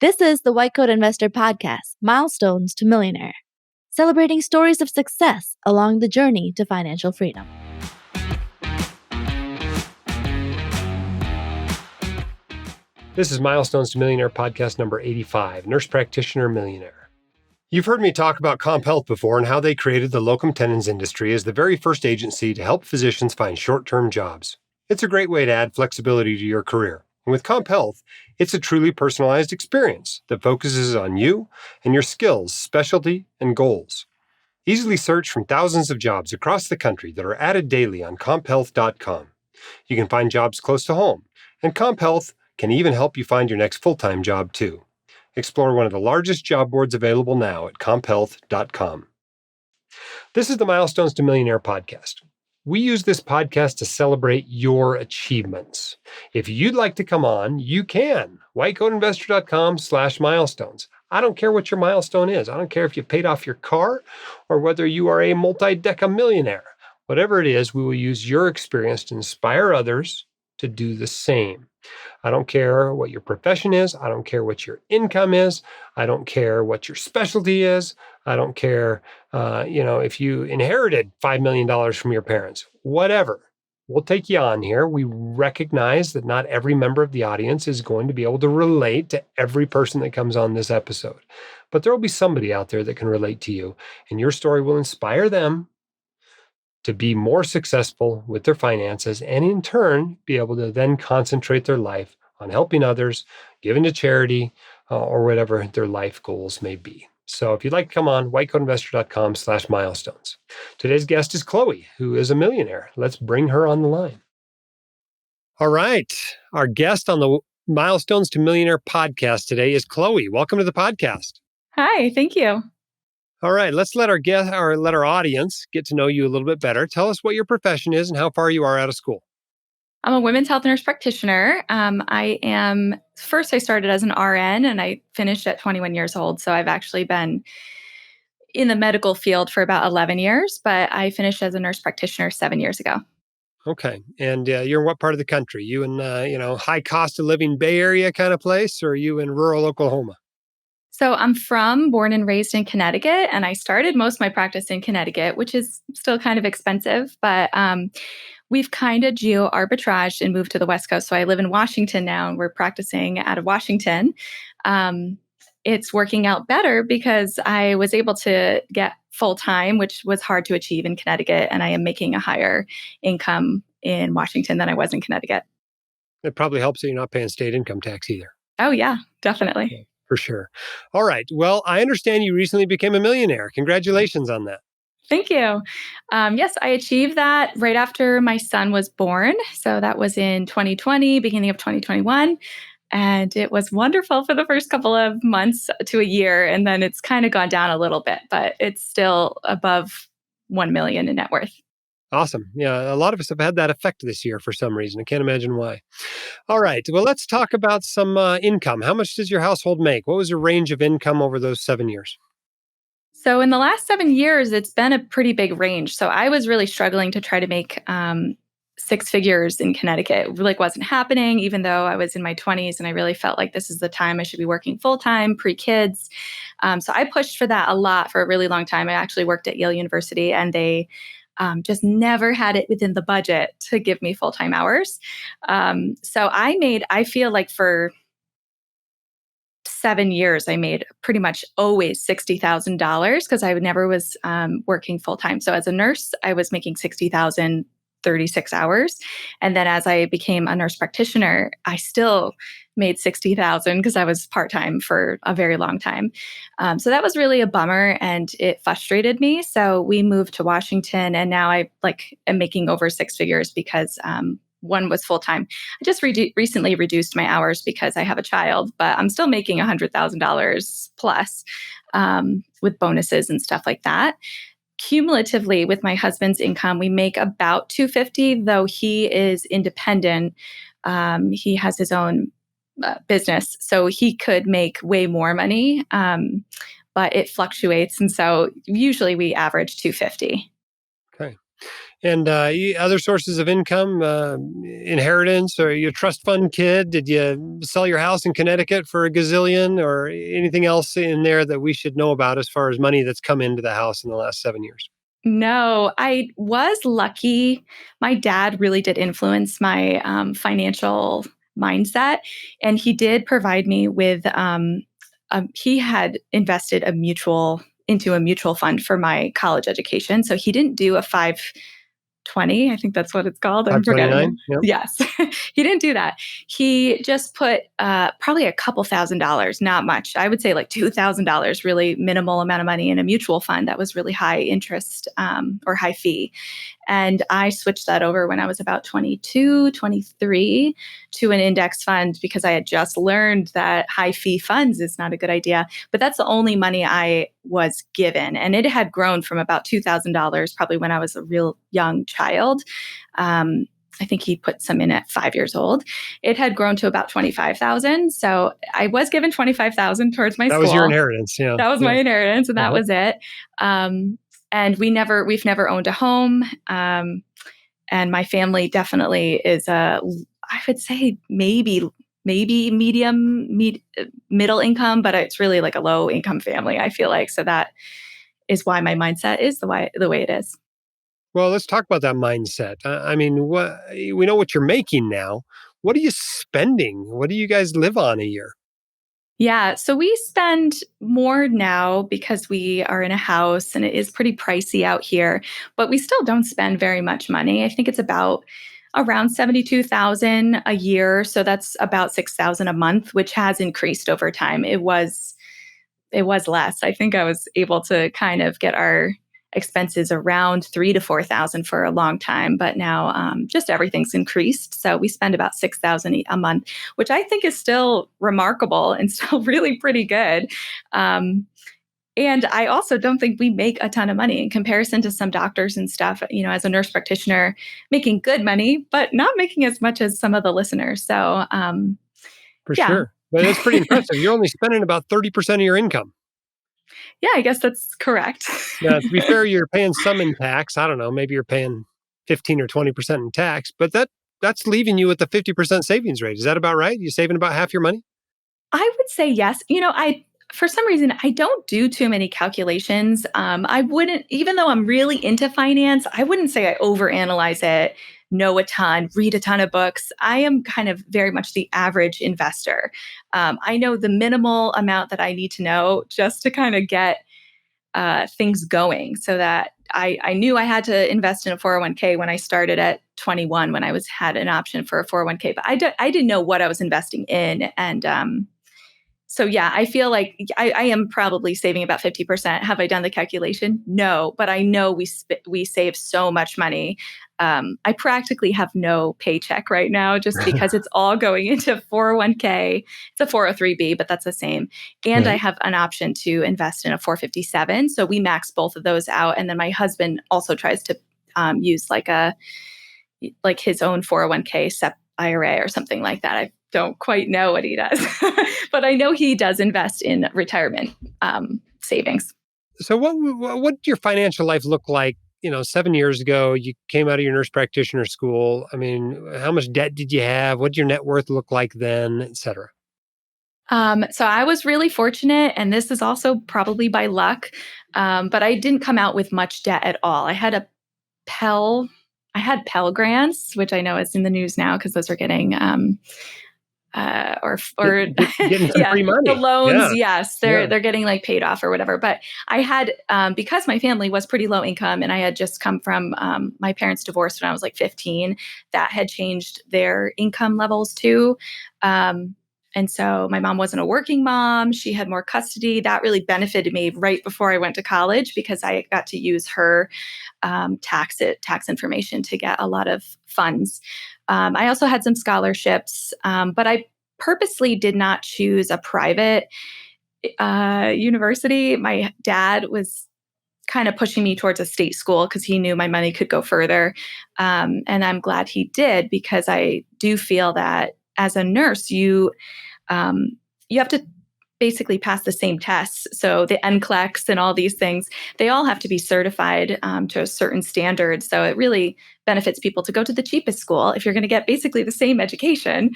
This is the White Coat Investor Podcast, Milestones to Millionaire, celebrating stories of success along the journey to financial freedom. This is Milestones to Millionaire podcast number 85, Nurse Practitioner Millionaire. You've heard me talk about Comp Health before and how they created the locum tenens industry as the very first agency to help physicians find short-term jobs. It's a great way to add flexibility to your career. And with Comp Health, it's a truly personalized experience that focuses on you and your skills, specialty, and goals. Easily search from thousands of jobs across the country that are added daily on comphealth.com. You can find jobs close to home, and Comp Health can even help you find your next full-time job too. Explore one of the largest job boards available now at comphealth.com. This is the Milestones to Millionaire podcast. We use this podcast to celebrate your achievements. If you'd like to come on, you can. whitecoatinvestor.com/milestones. I don't care what your milestone is. I don't care if you paid off your car or whether you are a multi-deca millionaire. Whatever it is, we will use your experience to inspire others to do the same. I don't care what your profession is. I don't care what your income is. I don't care what your specialty is. I don't care, if you inherited $5 million from your parents, whatever. We'll take you on here. We recognize that not every member of the audience is going to be able to relate to every person that comes on this episode, but there will be somebody out there that can relate to you, and your story will inspire them to be more successful with their finances, and in turn, be able to then concentrate their life on helping others, giving to charity, or whatever their life goals may be. So if you'd like to come on, whitecoatinvestor.com/milestones. Today's guest is Chloe, who is a millionaire. Let's bring her on the line. All right. Our guest on the Milestones to Millionaire podcast today is Chloe. Welcome to the podcast. Hi, thank you. All right, let's let our audience get to know you a little bit better. Tell us what your profession is and how far you are out of school. I'm a women's health nurse practitioner. I started as an RN and I finished at 21 years old. So I've actually been in the medical field for about 11 years, but I finished as a nurse practitioner 7 years ago. Okay. And you're in what part of the country? You in, high cost of living Bay Area kind of place, or are you in rural Oklahoma? So I'm born and raised in Connecticut, and I started most of my practice in Connecticut, which is still kind of expensive, but we've kind of geo-arbitraged and moved to the West Coast. So I live in Washington now, and we're practicing out of Washington. It's working out better because I was able to get full-time, which was hard to achieve in Connecticut, and I am making a higher income in Washington than I was in Connecticut. It probably helps that you're not paying state income tax either. Oh, yeah, definitely. Okay. For sure. All right. Well, I understand you recently became a millionaire. Congratulations on that. Thank you. Yes, I achieved that right after my son was born. So that was in 2020, beginning of 2021. And it was wonderful for the first couple of months to a year. And then it's kind of gone down a little bit, but it's still above 1 million in net worth. Awesome. Yeah, a lot of us have had that effect this year for some reason. I can't imagine why. All right. Well, let's talk about some income. How much does your household make? What was your range of income over those 7 years? So in the last 7 years, it's been a pretty big range. So I was really struggling to try to make 6 figures in Connecticut. It really wasn't happening, even though I was in my 20s and I really felt like this is the time I should be working full-time, pre-kids. So I pushed for that a lot for a really long time. I actually worked at Yale University, and they just never had it within the budget to give me full-time hours. So I feel like for 7 years, I made pretty much always $60,000 because I never was working full-time. So as a nurse, I was making $60,000, 36 hours. And then as I became a nurse practitioner, I still made $60,000 because I was part-time for a very long time. So that was really a bummer and it frustrated me. So we moved to Washington, and now I am making over 6 figures because one was full-time. I just recently reduced my hours because I have a child, but I'm still making $100,000 plus with bonuses and stuff like that. Cumulatively, with my husband's income, we make about $250,000, though he is independent. He has his own business, so he could make way more money, but it fluctuates. And so usually we average $250,000. Okay. And other sources of income, inheritance, or you a trust fund kid? Did you sell your house in Connecticut for a gazillion, or anything else in there that we should know about as far as money that's come into the house in the last 7 years? No, I was lucky. My dad really did influence my financial mindset, and he did provide me with. He had invested into a mutual fund for my college education, so he didn't do a 520. I think that's what it's called. I'm forgetting it. 529? Yep. Yes, he didn't do that. He just put probably a couple $1,000s, not much. I would say like $2,000, really minimal amount of money in a mutual fund that was really high interest or high fee. And I switched that over when I was about 22, 23 to an index fund because I had just learned that high fee funds is not a good idea. But that's the only money I was given. And it had grown from about $2,000 probably when I was a real young child. I think he put some in at 5 years old. It had grown to about 25,000. So I was given 25,000 towards my That was your school. inheritance. Yeah. That was my inheritance, and that Uh-huh. was it. And we've never owned a home. And my family definitely is I would say maybe middle income, but it's really like a low income family, I feel like. So that is why my mindset is the way it is. Well, let's talk about that mindset. I mean, we know what you're making now. What are you spending? What do you guys live on a year? Yeah, so we spend more now because we are in a house and it is pretty pricey out here, but we still don't spend very much money. I think it's about around 72,000 a year, so that's about 6,000 a month, which has increased over time. It was less. I think I was able to kind of get our expenses around 3 to 4,000 for a long time, but now just everything's increased. So we spend about 6,000 a month, which I think is still remarkable and still really pretty good. Um, and I also don't think we make a ton of money in comparison to some doctors and stuff, as a nurse practitioner, making good money, but not making as much as some of the listeners. So, For yeah. sure. But that's pretty impressive. You're only spending about 30% of your income. Yeah, I guess that's correct. Now, to be fair, you're paying some in tax. I don't know, maybe you're paying 15 or 20% in tax, but that's leaving you with a 50% savings rate. Is that about right? You saving about half your money? I would say yes. I for some reason I don't do too many calculations. I wouldn't, even though I'm really into finance, I wouldn't say I overanalyze it, know a ton, read a ton of books. I am kind of very much the average investor. I know the minimal amount that I need to know just to kind of get things going, so that I knew I had to invest in a 401k when I started at 21, when I had an option for a 401k, but I didn't know what I was investing in. And so yeah, I feel like I am probably saving about 50%. Have I done the calculation? No, but I know we save so much money. I practically have no paycheck right now just because it's all going into 401k. It's a 403b, but that's the same. And I Right. have an option to invest in a 457. So we max both of those out. And then my husband also tries to use like his own 401k SEP IRA or something like that. I don't quite know what he does, but I know he does invest in retirement savings. So what did your financial life look like, 7 years ago? You came out of your nurse practitioner school. I mean, how much debt did you have? What did your net worth look like then, et cetera? So I was really fortunate, and this is also probably by luck, but I didn't come out with much debt at all. Pell, I had Pell grants, which I know is in the news now because those are getting or Getting some yeah, free the money. loans, Yeah. yes, Yeah. they're getting like paid off or whatever. But I had because my family was pretty low income, and I had just come from my parents divorced when I was like 15. That had changed their income levels too. And so my mom wasn't a working mom. She had more custody. That really benefited me right before I went to college because I got to use her tax information to get a lot of funds. I also had some scholarships, but I purposely did not choose a private university. My dad was kind of pushing me towards a state school because he knew my money could go further. And I'm glad he did, because I do feel that as a nurse, you have to basically pass the same tests. So the NCLEX and all these things, they all have to be certified to a certain standard. So it really benefits people to go to the cheapest school if you're going to get basically the same education.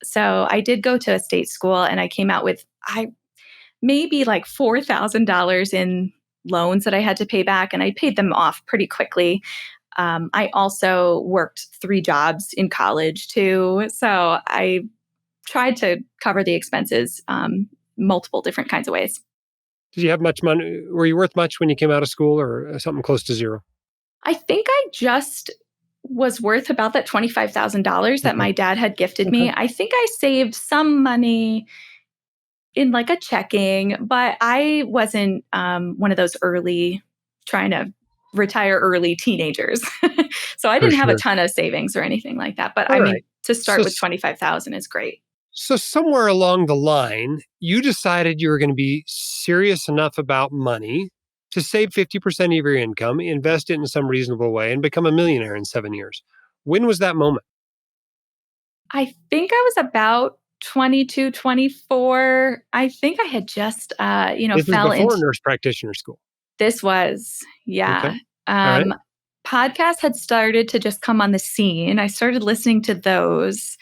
So I did go to a state school, and I came out with maybe like $4,000 in loans that I had to pay back, and I paid them off pretty quickly. I also worked 3 jobs in college too. So I tried to cover the expenses multiple different kinds of ways. Did you have much money? Were you worth much when you came out of school, or something close to zero? I think I just was worth about that $25,000 that Okay. my dad had gifted Okay. me. I think I saved some money in like a checking, but I wasn't one of those early trying to retire early teenagers. So I For didn't have a sure. ton of savings or anything like that. But All I mean, right. to So, start with 25,000 is great. so somewhere along the line, you decided you were going to be serious enough about money to save 50% of your income, invest it in some reasonable way, and become a millionaire in 7 years. When was that moment? I think I was about 22, 24. I think I had just, This was fell before into nurse practitioner school. this was, Okay. yeah. All right. Podcasts had started to just come on the scene. I started listening to those.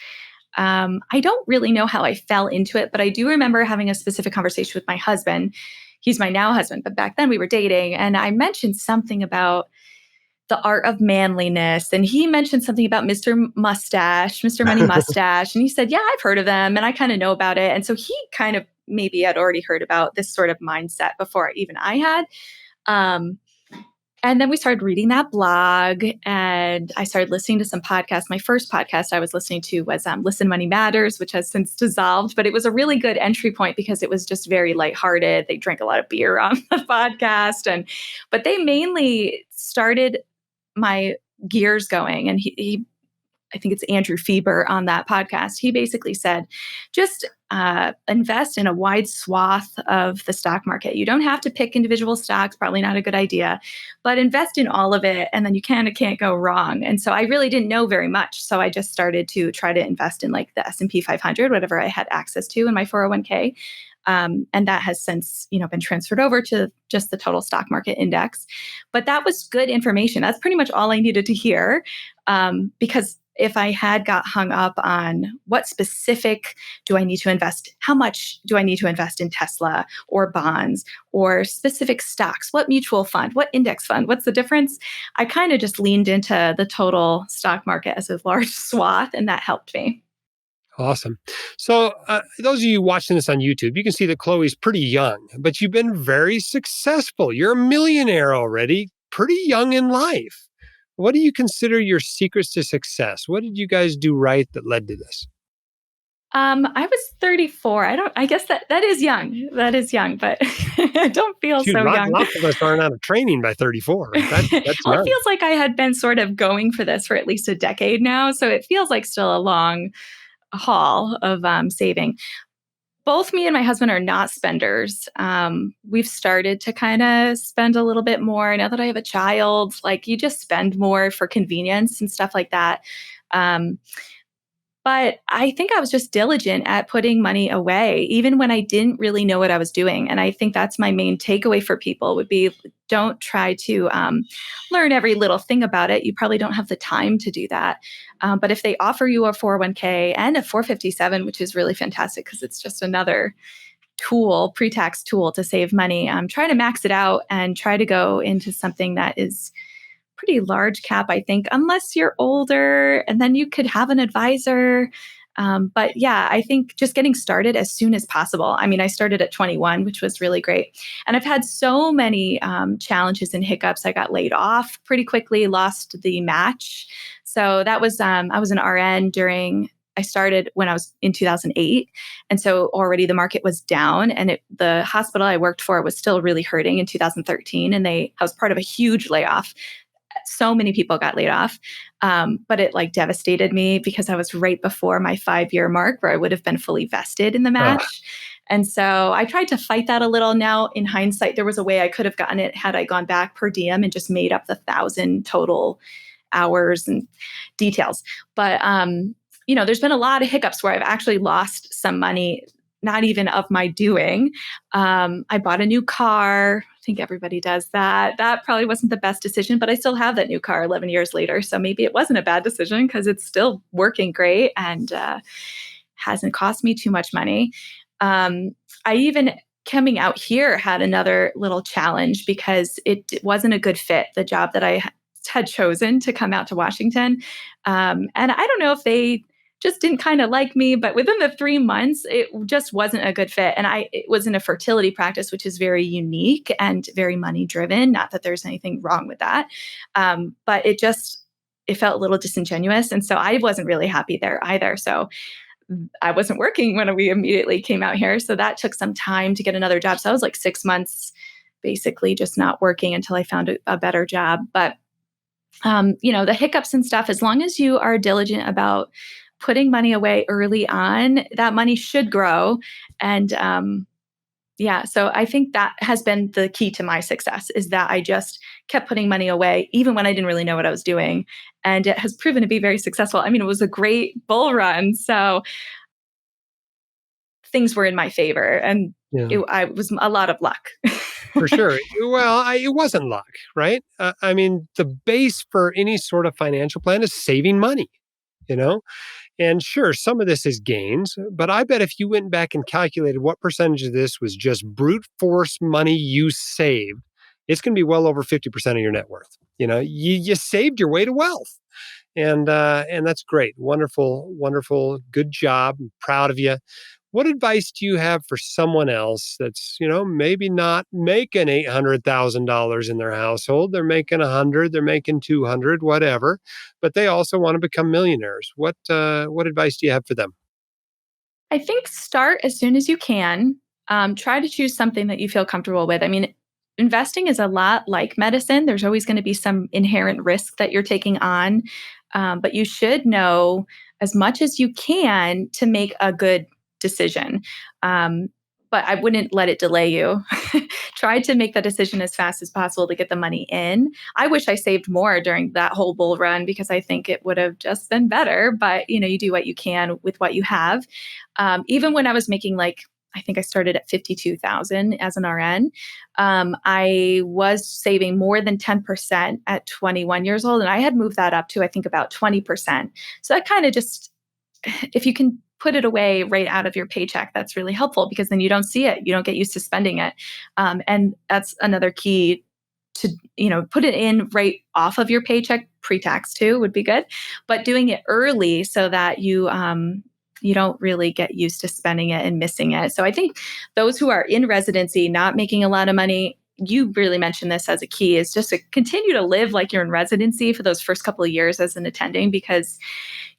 I don't really know how I fell into it, but I do remember having a specific conversation with my husband. He's my now husband, but back then we were dating. And I mentioned something about the art of manliness. And he mentioned something about Mr. Mustache, Mr. Money Mustache. And he said, yeah, I've heard of them and I kind of know about it. And so he kind of maybe had already heard about this sort of mindset before even I had. Um, and then we started reading that blog, and I started listening to some podcasts. My first podcast I was listening to was Listen Money Matters, which has since dissolved, but it was a really good entry point because it was just very lighthearted. They drank a lot of beer on the podcast, but they mainly started my gears going. And he I think it's Andrew Fieber on that podcast. He basically said, just invest in a wide swath of the stock market. You don't have to pick individual stocks, probably not a good idea, but invest in all of it, and then you kind of can't go wrong. And so I really didn't know very much. So I just started to try to invest in like the S&P 500, whatever I had access to in my 401k. And that has since, been transferred over to just the total stock market index. But that was good information. That's pretty much all I needed to hear, because if I had got hung up on what specific do I need to invest, how much do I need to invest in Tesla or bonds or specific stocks, what mutual fund, what index fund, what's the difference? I kind of just leaned into the total stock market as a large swath, and that helped me. Awesome. So, those of you watching this on YouTube, you can see that Chloe's pretty young, but you've been very successful. You're a millionaire already, pretty young in life. What do you consider your secrets to success? What did you guys do right that led to this? I was 34. I guess that is young. That is young, but I don't feel Shoot, so young. lots of us aren't out of training by 34. That's Well, it young. feels like I had been sort of going for this for at least a decade now. So it feels like still a long haul of saving. Both me and my husband are not spenders. We've started to kind of spend a little bit more now that I have a child. Like you just spend more for convenience and stuff like that. Um, but I think I was just diligent at putting money away, even when I didn't really know what I was doing. And I think that's my main takeaway for people would be don't try to learn every little thing about it. You probably don't have the time to do that. But if they offer you a 401k and a 457, which is really fantastic because it's just another tool, pre-tax tool to save money, try to max it out and try to go into something that is pretty large cap, I think, unless you're older, and then you could have an advisor. But yeah, I think just getting started as soon as possible. I mean, I started at 21, which was really great. And I've had so many challenges and hiccups. I got laid off pretty quickly, lost the match. So that was, I was an RN I started when I was in 2008. And so already the market was down, and the hospital I worked for was still really hurting in 2013. And I was part of a huge layoff. So many people got laid off. But it like devastated me because I was right before my 5-year mark where I would have been fully vested in the Ugh. match. And so I tried to fight that a little. Now, in hindsight, there was a way I could have gotten it had I gone back per diem and just made up the 1,000 total hours and details. But, there's been a lot of hiccups where I've actually lost some money not even of my doing. I bought a new car. I think everybody does that. That probably wasn't the best decision, but I still have that new car 11 years later. So maybe it wasn't a bad decision because it's still working great and hasn't cost me too much money. I even coming out here had another little challenge because it wasn't a good fit, the job that I had chosen to come out to Washington. And I don't know if they just didn't kind of like me, but within the 3 months, it just wasn't a good fit. And it was in a fertility practice, which is very unique and very money driven. Not that there's anything wrong with that. But it felt a little disingenuous. And so I wasn't really happy there either. So I wasn't working when we immediately came out here. So that took some time to get another job. So I was like 6 months basically just not working until I found a better job. But, the hiccups and stuff, as long as you are diligent about putting money away early on, that money should grow. And so I think that has been the key to my success is that I just kept putting money away, even when I didn't really know what I was doing. And it has proven to be very successful. I mean, it was a great bull run. So things were in my favor and Yeah. it was a lot of luck. For sure. Well, it wasn't luck, right? I mean, the base for any sort of financial plan is saving money, you know? And sure, some of this is gains, but I bet if you went back and calculated what percentage of this was just brute force money you saved, it's going to be well over 50% of your net worth. You saved your way to wealth. And that's great. Wonderful, wonderful. Good job. I'm proud of you. What advice do you have for someone else that's, maybe not making $800,000 in their household? They're making 100, they're making 200, whatever, but they also want to become millionaires. What advice do you have for them? I think start as soon as you can. Try to choose something that you feel comfortable with. I mean, investing is a lot like medicine. There's always going to be some inherent risk that you're taking on, but you should know as much as you can to make a good decision. But I wouldn't let it delay you. Try to make that decision as fast as possible to get the money in. I wish I saved more during that whole bull run because I think it would have just been better. But you do what you can with what you have. Even when I was making I think I started at 52,000 as an RN. I was saving more than 10% at 21 years old, and I had moved that up to I think about 20%. So that kind of just, if you can put it away right out of your paycheck, that's really helpful because then you don't see it. You don't get used to spending it. And that's another key to, put it in right off of your paycheck, pre-tax too would be good, but doing it early so that you don't really get used to spending it and missing it. So I think those who are in residency, not making a lot of money, you really mentioned this as a key, is just to continue to live like you're in residency for those first couple of years as an attending because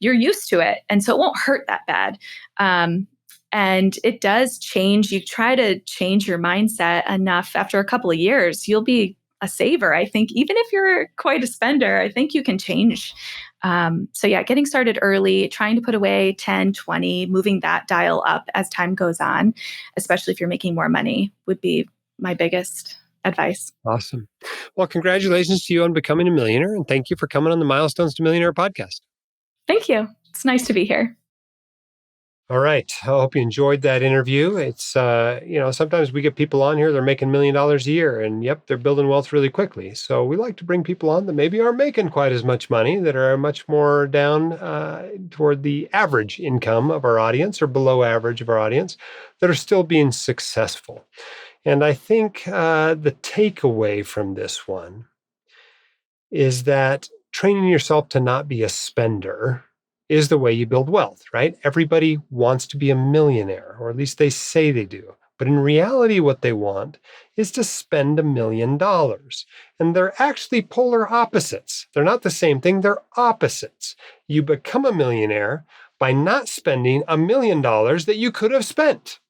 you're used to it. And so it won't hurt that bad. And it does change. You try to change your mindset enough after a couple of years, you'll be a saver. I think even if you're quite a spender, I think you can change. Getting started early, trying to put away 10, 20, moving that dial up as time goes on, especially if you're making more money would be my biggest advice. Awesome. Well, congratulations to you on becoming a millionaire. And thank you for coming on the Milestones to Millionaire podcast. Thank you. It's nice to be here. All right. I hope you enjoyed that interview. It's, sometimes we get people on here, they're making $1 million a year and yep, they're building wealth really quickly. So we like to bring people on that maybe aren't making quite as much money, that are much more down toward the average income of our audience or below average of our audience that are still being successful. And I think the takeaway from this one is that training yourself to not be a spender is the way you build wealth, right? Everybody wants to be a millionaire, or at least they say they do. But in reality, what they want is to spend $1 million. And they're actually polar opposites. They're not the same thing, they're opposites. You become a millionaire by not spending $1 million that you could have spent.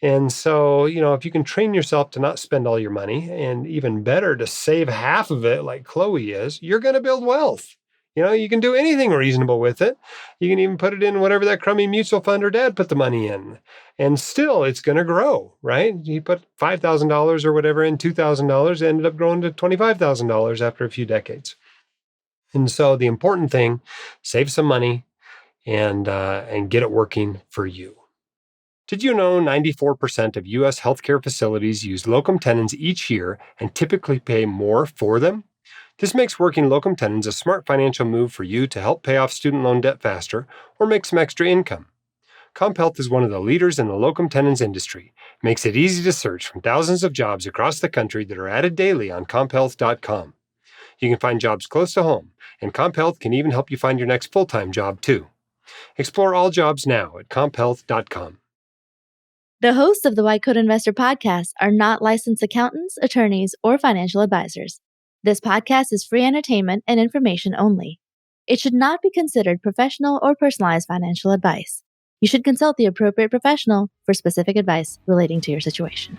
And so, if you can train yourself to not spend all your money, and even better, to save half of it like Chloe is, you're going to build wealth. You can do anything reasonable with it. You can even put it in whatever that crummy mutual fund or dad put the money in. And still, it's going to grow, right? You put $5,000 or whatever in, $2,000, ended up growing to $25,000 after a few decades. And so the important thing, save some money and get it working for you. Did you know 94% of U.S. healthcare facilities use locum tenens each year and typically pay more for them? This makes working locum tenens a smart financial move for you to help pay off student loan debt faster or make some extra income. CompHealth is one of the leaders in the locum tenens industry. It makes it easy to search from thousands of jobs across the country that are added daily on comphealth.com. You can find jobs close to home, and CompHealth can even help you find your next full-time job too. Explore all jobs now at comphealth.com. The hosts of the White Coat Investor podcast are not licensed accountants, attorneys, or financial advisors. This podcast is free entertainment and information only. It should not be considered professional or personalized financial advice. You should consult the appropriate professional for specific advice relating to your situation.